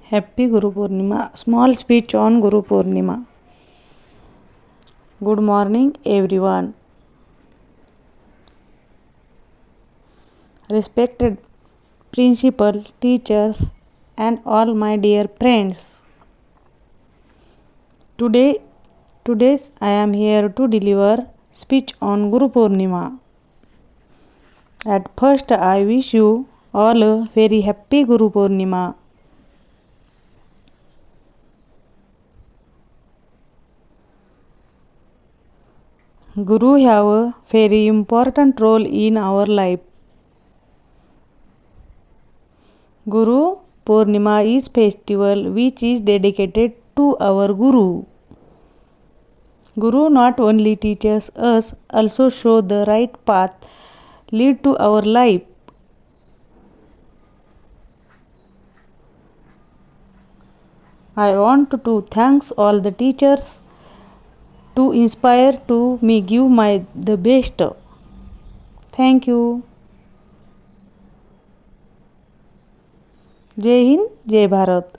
Happy Guru Purnima. Small speech on Guru Purnima. Good morning, everyone. Respected principal, teachers, and all my dear friends. Today's I am here to deliver speech on Guru Purnima. At first, I wish you all a very happy Guru Purnima. Guru have a very important role in our life. Guru Purnima is festival which is dedicated to our Guru. Guru not only teaches us, also show the right path lead to our life. I want to thank all the teachers to inspire to me give my the best. Thank you. Jai Hind, Jai Bharat.